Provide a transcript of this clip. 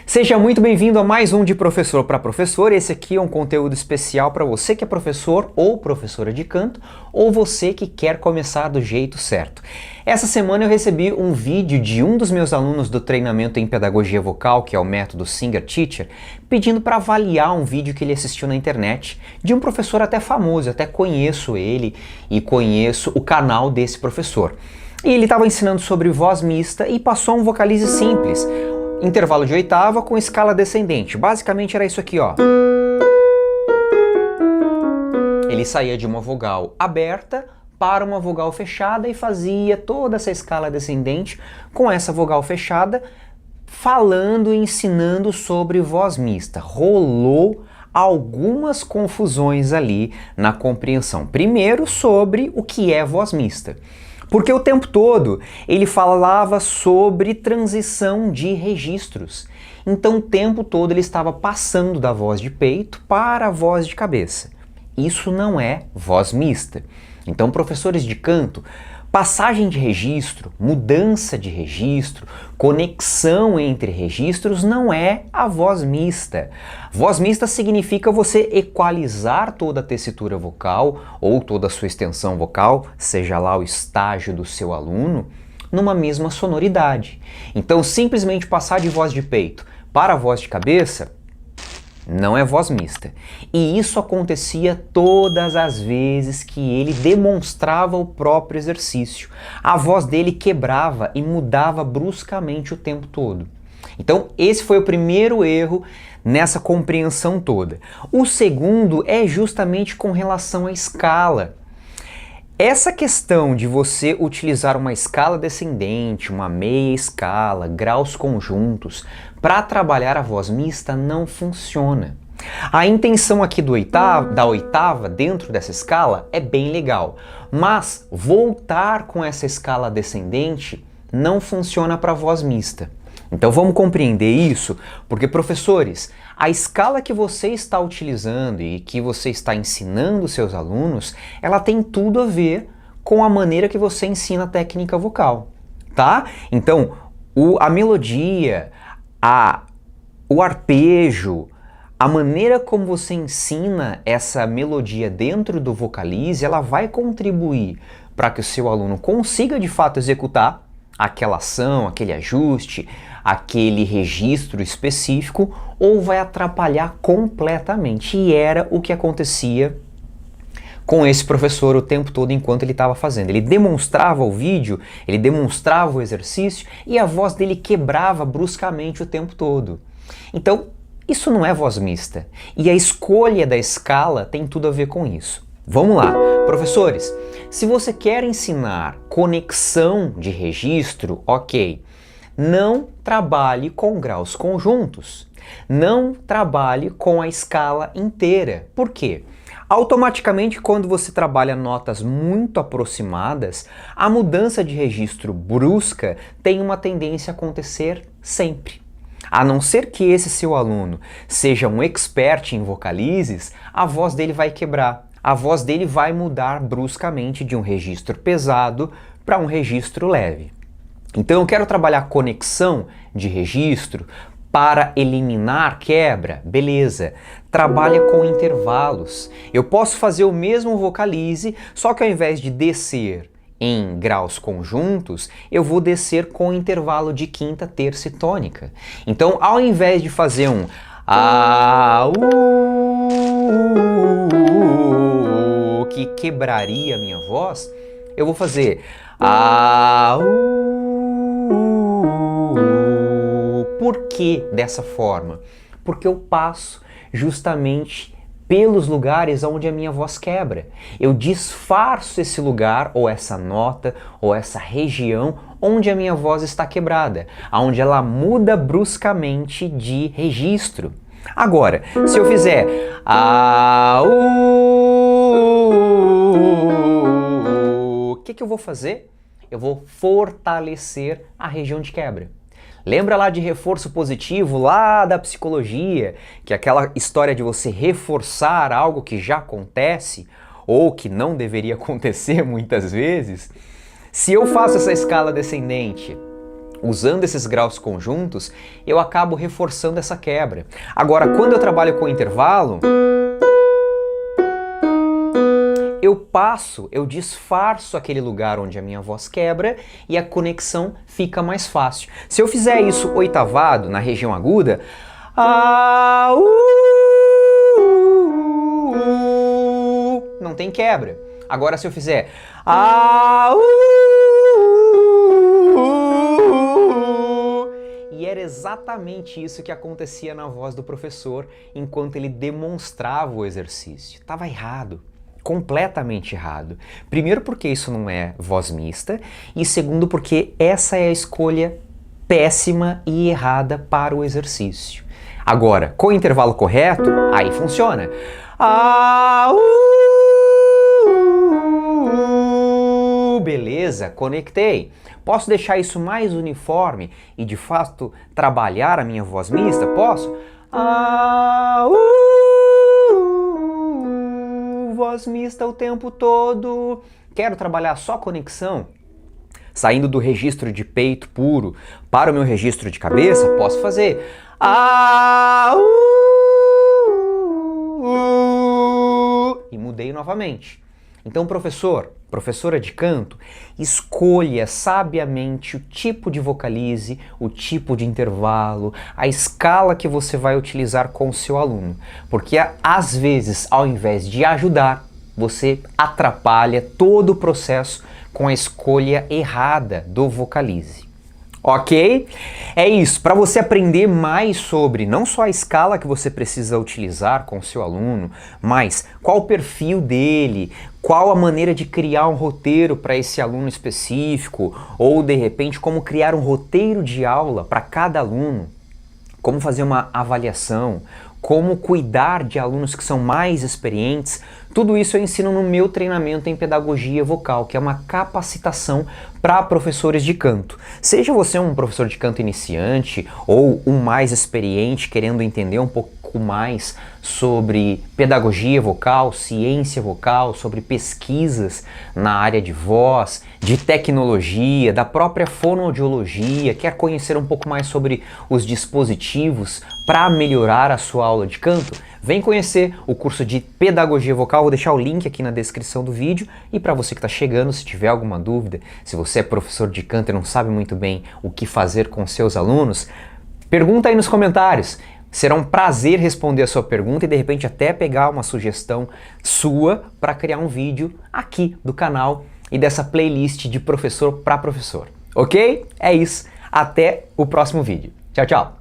Seja muito bem-vindo a mais um de Professor para Professor. Esse aqui é um conteúdo especial para você que é professor ou professora de canto, ou você que quer começar do jeito certo. Essa semana eu recebi um vídeo de um dos meus alunos do treinamento em pedagogia vocal, que é o método Singer Teacher, pedindo para avaliar um vídeo que ele assistiu na internet de um professor até famoso. Eu até conheço ele e conheço o canal desse professor. E ele estava ensinando sobre voz mista e passou um vocalize simples. Intervalo de oitava com escala descendente. Basicamente era isso aqui, ó. Ele saía de uma vogal aberta para uma vogal fechada e fazia toda essa escala descendente com essa vogal fechada, falando e ensinando sobre voz mista. Rolou algumas confusões ali na compreensão. Primeiro, sobre o que é voz mista. Porque o tempo todo ele falava sobre transição de registros. Então o tempo todo ele estava passando da voz de peito para a voz de cabeça. Isso não é voz mista. Então, professores de canto, passagem de registro, mudança de registro, conexão entre registros não é a voz mista. Voz mista significa você equalizar toda a tessitura vocal ou toda a sua extensão vocal, seja lá o estágio do seu aluno, numa mesma sonoridade. Então, simplesmente passar de voz de peito para a voz de cabeça não é voz mista. E isso acontecia todas as vezes que ele demonstrava o próprio exercício. A voz dele quebrava e mudava bruscamente o tempo todo. Então, esse foi o primeiro erro nessa compreensão toda. O segundo é justamente com relação à escala. Essa questão de você utilizar uma escala descendente, uma meia escala, graus conjuntos, para trabalhar a voz mista não funciona. A intenção aqui da oitava dentro dessa escala é bem legal, mas voltar com essa escala descendente não funciona para a voz mista. Então vamos compreender isso, porque professores, a escala que você está utilizando e que você está ensinando seus alunos, ela tem tudo a ver com a maneira que você ensina a técnica vocal, tá? Então, a melodia, o arpejo, a maneira como você ensina essa melodia dentro do vocalize, ela vai contribuir para que o seu aluno consiga de fato executar aquela ação, aquele ajuste, aquele registro específico, ou vai atrapalhar completamente. E era o que acontecia com esse professor o tempo todo enquanto ele estava fazendo. Ele demonstrava o vídeo, ele demonstrava o exercício e a voz dele quebrava bruscamente o tempo todo. Então, isso não é voz mista. E a escolha da escala tem tudo a ver com isso. Vamos lá, professores, se você quer ensinar conexão de registro, ok, não trabalhe com graus conjuntos, não trabalhe com a escala inteira. Por quê? Automaticamente, quando você trabalha notas muito aproximadas, a mudança de registro brusca tem uma tendência a acontecer sempre. A não ser que esse seu aluno seja um expert em vocalizes, a voz dele vai quebrar. A voz dele vai mudar bruscamente de um registro pesado para um registro leve. Então eu quero trabalhar conexão de registro para eliminar quebra, beleza. Trabalha com intervalos. Eu posso fazer o mesmo vocalize, só que ao invés de descer em graus conjuntos, eu vou descer com intervalo de quinta, terça e tônica. Então ao invés de fazer um que quebraria a minha voz, eu vou fazer Por que dessa forma? Porque eu passo justamente pelos lugares onde a minha voz quebra. Eu disfarço esse lugar, ou essa nota, ou essa região onde a minha voz está quebrada, onde ela muda bruscamente de registro. Agora, se eu fizer o que eu vou fazer? Eu vou fortalecer a região de quebra. Lembra lá de reforço positivo, lá da psicologia, que é aquela história de você reforçar algo que já acontece ou que não deveria acontecer muitas vezes? Se eu faço essa escala descendente Usando esses graus conjuntos, eu acabo reforçando essa quebra. Agora, quando eu trabalho com intervalo, eu disfarço aquele lugar onde a minha voz quebra e a conexão fica mais fácil. Se eu fizer isso oitavado, na região aguda, não tem quebra. Agora se eu fizer e era exatamente isso que acontecia na voz do professor enquanto ele demonstrava o exercício. Estava errado. Completamente errado. Primeiro porque isso não é voz mista e segundo porque essa é a escolha péssima e errada para o exercício. Agora, com o intervalo correto, aí funciona. Beleza, conectei. Posso deixar isso mais uniforme e de fato trabalhar a minha voz mista? Posso? Voz mista o tempo todo. Quero trabalhar só conexão? Saindo do registro de peito puro para o meu registro de cabeça, posso fazer e mudei novamente. Então, professora de canto, escolha sabiamente o tipo de vocalize, o tipo de intervalo, a escala que você vai utilizar com o seu aluno. Porque às vezes, ao invés de ajudar, você atrapalha todo o processo com a escolha errada do vocalize. Ok? É isso. Para você aprender mais sobre não só a escala que você precisa utilizar com o seu aluno, mas qual o perfil dele, qual a maneira de criar um roteiro para esse aluno específico, ou de repente como criar um roteiro de aula para cada aluno, como fazer uma avaliação, como cuidar de alunos que são mais experientes, tudo isso eu ensino no meu treinamento em pedagogia vocal, que é uma capacitação para professores de canto. Seja você um professor de canto iniciante ou um mais experiente querendo entender um pouco mais sobre pedagogia vocal, ciência vocal, sobre pesquisas na área de voz, de tecnologia, da própria fonoaudiologia, quer conhecer um pouco mais sobre os dispositivos para melhorar a sua aula de canto, vem conhecer o curso de pedagogia vocal, vou deixar o link aqui na descrição do vídeo. E para você que está chegando, se tiver alguma dúvida, se você é professor de canto e não sabe muito bem o que fazer com seus alunos, pergunta aí nos comentários. Será um prazer responder a sua pergunta e de repente até pegar uma sugestão sua para criar um vídeo aqui do canal e dessa playlist de professor para professor. Ok? É isso. Até o próximo vídeo. Tchau, tchau!